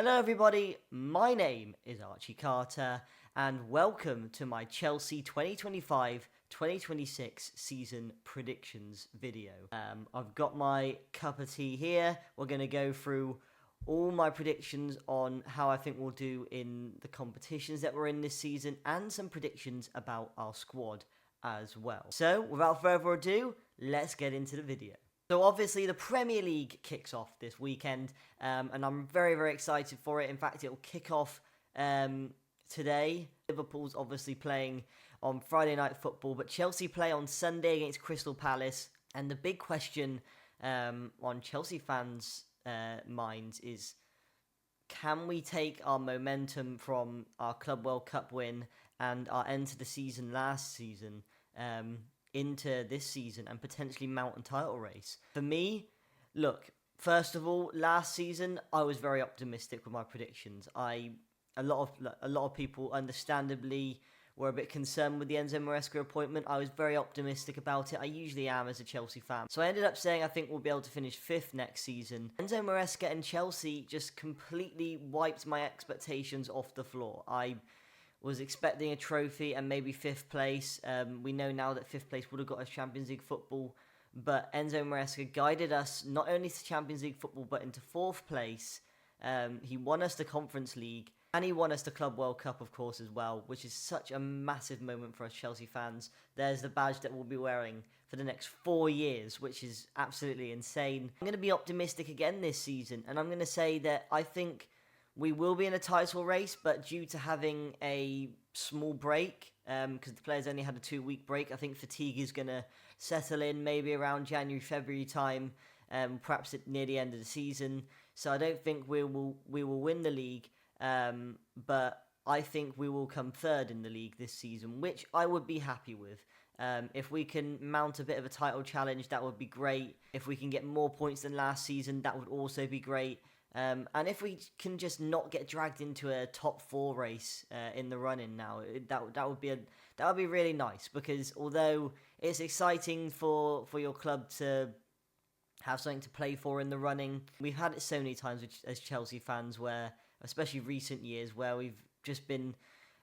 Hello everybody, my name is Archie Carter and welcome to my Chelsea 2025-2026 season predictions video. I've got my cup of tea here. We're going to go through all my predictions on how I think we'll do in the competitions that we're in this season and some predictions about our squad as well. So without further ado, let's get into the video. So obviously the Premier League kicks off this weekend, and I'm very, very excited for it. In fact, it'll kick off today. Liverpool's obviously playing on Friday Night Football, but Chelsea play on Sunday against Crystal Palace. And the big question on Chelsea fans' minds is, can we take our momentum from our Club World Cup win and our end to the season last season into this season and potentially mount a title race? For me, look, first of all, last season I was very optimistic with my predictions. A lot of people understandably were a bit concerned with the Enzo Maresca appointment. I was very optimistic about it. I usually am as a Chelsea fan. So I ended up saying I think we'll be able to finish 5th next season. Enzo Maresca and Chelsea just completely wiped my expectations off the floor. I was expecting a trophy and maybe 5th place. We know now that 5th place would have got us Champions League football, but Enzo Maresca guided us not only to Champions League football but into 4th place. He won us the Conference League and he won us the Club World Cup, of course, as well, which is such a massive moment for us Chelsea fans. There's the badge that we'll be wearing for the next 4 years, which is absolutely insane. I'm going to be optimistic again this season, and I'm going to say that I think we will be in a title race, but due to having a small break, because the players only had a 2-week break, I think fatigue is going to settle in maybe around January, February time, perhaps near the end of the season. So I don't think we will win the league, but I think we will come 3rd in the league this season, which I would be happy with. If we can mount a bit of a title challenge, that would be great. If we can get more points than last season, that would also be great. And if we can just not get dragged into a top 4 race in the run-in now, that would be really nice. Because although it's exciting for your club to have something to play for in the running, we've had it so many times as Chelsea fans, where especially recent years, where we've just been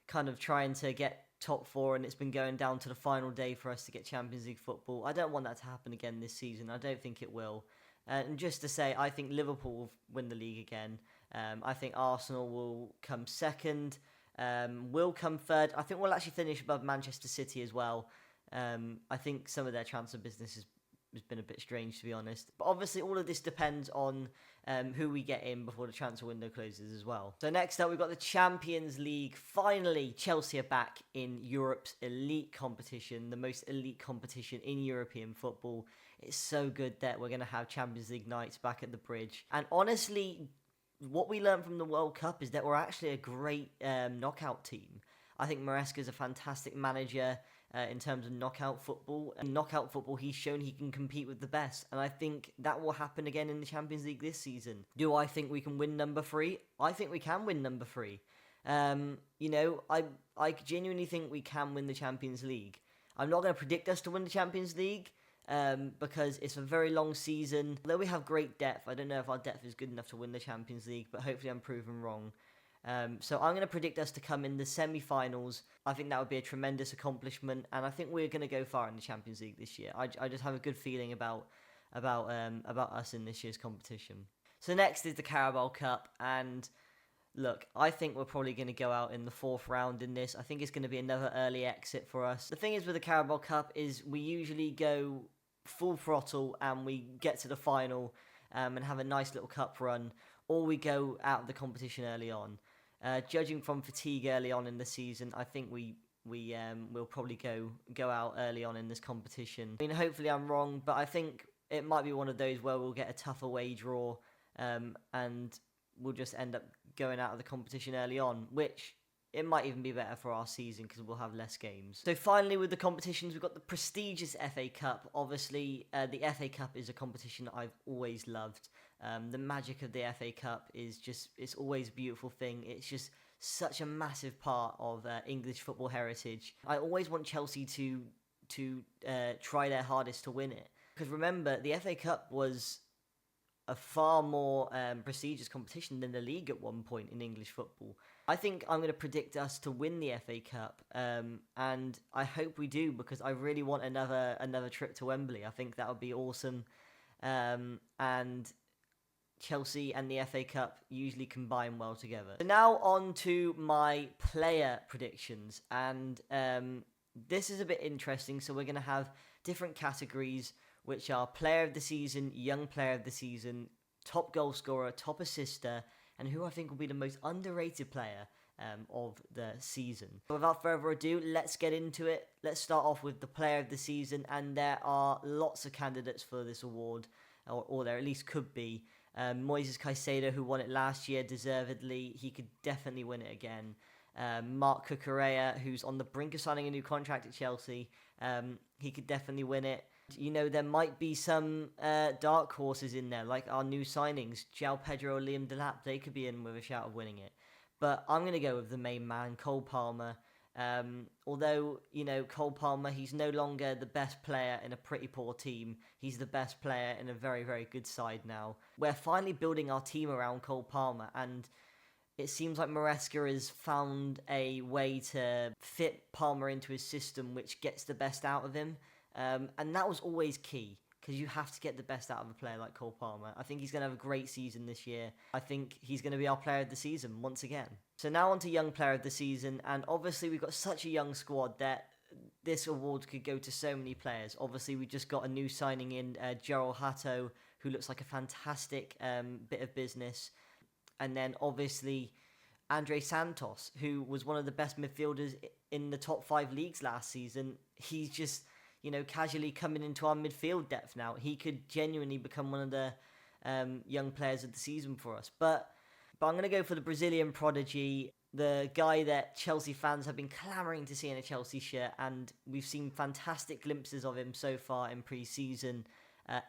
kind of trying to get top 4 and it's been going down to the final day for us to get Champions League football. I don't want that to happen again this season. I don't think it will. And just to say, I think Liverpool will win the league again. I think Arsenal will come 2nd. Will come 3rd. I think we'll actually finish above Manchester City as well. I think some of their transfer business has been a bit strange, to be honest. But obviously, all of this depends on who we get in before the transfer window closes as well. So next up, we've got the Champions League. Finally, Chelsea are back in Europe's elite competition, the most elite competition in European football. It's so good that we're going to have Champions League nights back at the Bridge. And honestly, what we learned from the World Cup is that we're actually a great knockout team. I think Maresca is a fantastic manager in terms of knockout football. In knockout football, he's shown he can compete with the best. And I think that will happen again in the Champions League this season. Do I think we can win number 3? I think we can win number 3. I genuinely think we can win the Champions League. I'm not going to predict us to win the Champions League, because it's a very long season. Although we have great depth, I don't know if our depth is good enough to win the Champions League, but hopefully I'm proven wrong. So I'm going to predict us to come in the semi-finals. I think that would be a tremendous accomplishment, and I think we're going to go far in the Champions League this year. I just have a good feeling about us in this year's competition. So next is the Carabao Cup, and look, I think we're probably going to go out in the 4th round in this. I think it's going to be another early exit for us. The thing is with the Carabao Cup is we usually go full throttle and we get to the final and have a nice little cup run, or we go out of the competition early on. Judging from fatigue early on in the season, I think we'll probably go out early on in this competition. I mean, hopefully I'm wrong, but I think it might be one of those where we'll get a tough away draw, and we'll just end up going out of the competition early on, which it might even be better for our season because we'll have less games. So finally, with the competitions, we've got the prestigious FA Cup. Obviously, the FA Cup is a competition that I've always loved. The magic of the FA Cup is just, it's always a beautiful thing. It's just such a massive part of English football heritage. I always want Chelsea to try their hardest to win it. Because remember, the FA Cup was a far more prestigious competition than the league at one point in English football. I think I'm going to predict us to win the FA Cup, and I hope we do, because I really want another trip to Wembley. I think that would be awesome, and Chelsea and the FA Cup usually combine well together. So now on to my player predictions, and this is a bit interesting. So we're going to have different categories, which are player of the season, young player of the season, top goal scorer, top assister, and who I think will be the most underrated player of the season. So without further ado, let's get into it. Let's start off with the player of the season, and there are lots of candidates for this award, or there at least could be. Moises Caicedo, who won it last year deservedly, he could definitely win it again. Marc Cucurella, who's on the brink of signing a new contract at Chelsea, he could definitely win it. You know, there might be some dark horses in there, like our new signings, João Pedro or Liam Delap. They could be in with a shout of winning it. But I'm going to go with the main man, Cole Palmer. Although, you know, Cole Palmer, he's no longer the best player in a pretty poor team. He's the best player in a very, very good side now. We're finally building our team around Cole Palmer, and it seems like Maresca has found a way to fit Palmer into his system, which gets the best out of him. And that was always key, because you have to get the best out of a player like Cole Palmer. I think he's going to have a great season this year. I think he's going to be our player of the season once again. So now on to young player of the season, and obviously we've got such a young squad that this award could go to so many players. Obviously we just got a new signing in, Gerald Hato, who looks like a fantastic bit of business. And then obviously Andre Santos, who was one of the best midfielders in the top 5 leagues last season. He's just, you know, casually coming into our midfield depth now. He could genuinely become one of the young players of the season for us. But I'm going to go for the Brazilian prodigy, the guy that Chelsea fans have been clamouring to see in a Chelsea shirt, and we've seen fantastic glimpses of him so far in pre-season.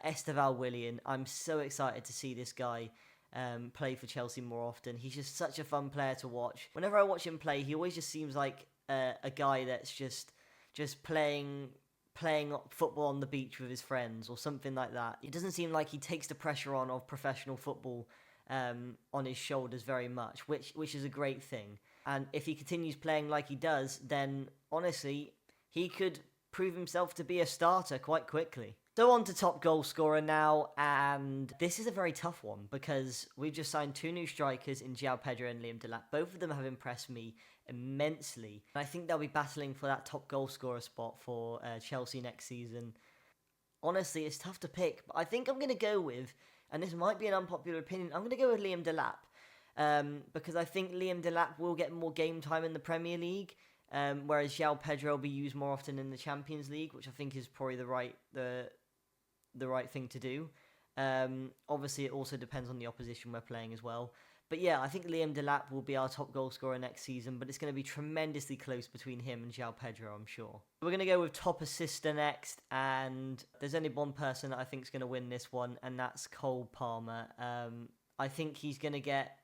Esteval Willian. I'm so excited to see this guy play for Chelsea more often. He's just such a fun player to watch. Whenever I watch him play, he always just seems like a guy that's just playing football on the beach with his friends or something like that. It doesn't seem like he takes the pressure on of professional football on his shoulders very much, which is a great thing. And if he continues playing like he does, then honestly, he could prove himself to be a starter quite quickly. So on to top goal scorer now, and this is a very tough one because we've just signed 2 new strikers in João Pedro and Liam Delap. Both of them have impressed me immensely. And I think they'll be battling for that top goal scorer spot for Chelsea next season. Honestly, it's tough to pick, but I think I'm going to go with, and this might be an unpopular opinion, I'm going to go with Liam Delap. Because I think Liam Delap will get more game time in the Premier League, whereas João Pedro will be used more often in the Champions League, which I think is probably the right thing to do. Obviously, it also depends on the opposition we're playing as well. But yeah, I think Liam Delap will be our top goal scorer next season, but it's going to be tremendously close between him and João Pedro, I'm sure. We're going to go with top assister next, and there's only one person that I think is going to win this one, and that's Cole Palmer. I think he's going to get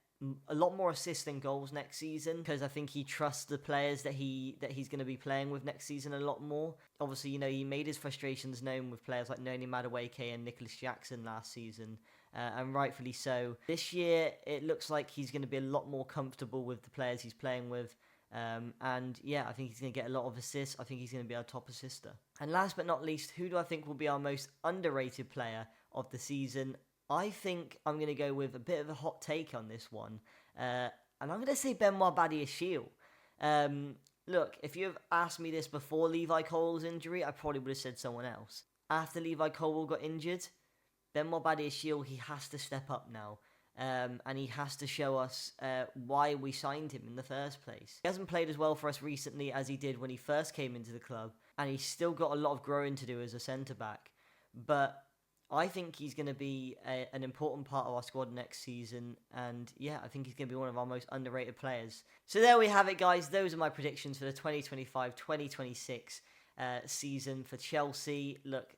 a lot more assists than goals next season, because I think he trusts the players that he's going to be playing with next season a lot more. Obviously, you know, he made his frustrations known with players like Noni Madueke and Nicholas Jackson last season, and rightfully so. This year, it looks like he's going to be a lot more comfortable with the players he's playing with, and yeah, I think he's going to get a lot of assists. I think he's going to be our top assister. And last but not least, who do I think will be our most underrated player of the season? I think I'm going to go with a bit of a hot take on this one. And I'm going to say Benoit Badiashile. Look, if you have asked me this before Levi Colwill's injury, I probably would have said someone else. After Levi Colwill got injured, Benoit Badiashile, he has to step up now. And he has to show us why we signed him in the first place. He hasn't played as well for us recently as he did when he first came into the club. And he's still got a lot of growing to do as a centre-back. But I think he's going to be an important part of our squad next season. And yeah, I think he's going to be one of our most underrated players. So there we have it, guys. Those are my predictions for the 2025-2026 season for Chelsea. Look,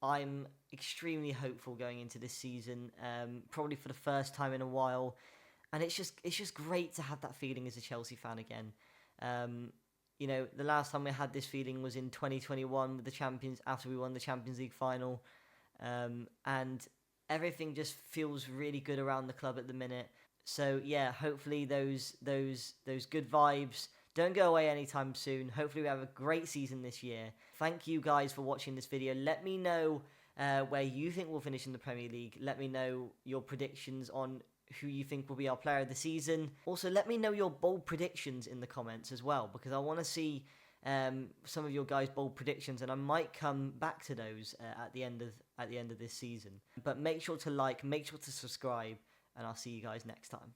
I'm extremely hopeful going into this season, probably for the first time in a while. And it's just great to have that feeling as a Chelsea fan again. You know, the last time we had this feeling was in 2021 with the Champions, after we won the Champions League final. And Everything just feels really good around the club at the minute. So yeah, hopefully those good vibes don't go away anytime soon. Hopefully we have a great season this year. Thank you guys for watching this video. Let me know where you think we'll finish in the Premier League. Let me know your predictions on who you think will be our player of the season. Also, let me know your bold predictions in the comments as well, because I want to see some of your guys' bold predictions, and I might come back to those at the end of this season. But make sure to like, make sure to subscribe, and I'll see you guys next time.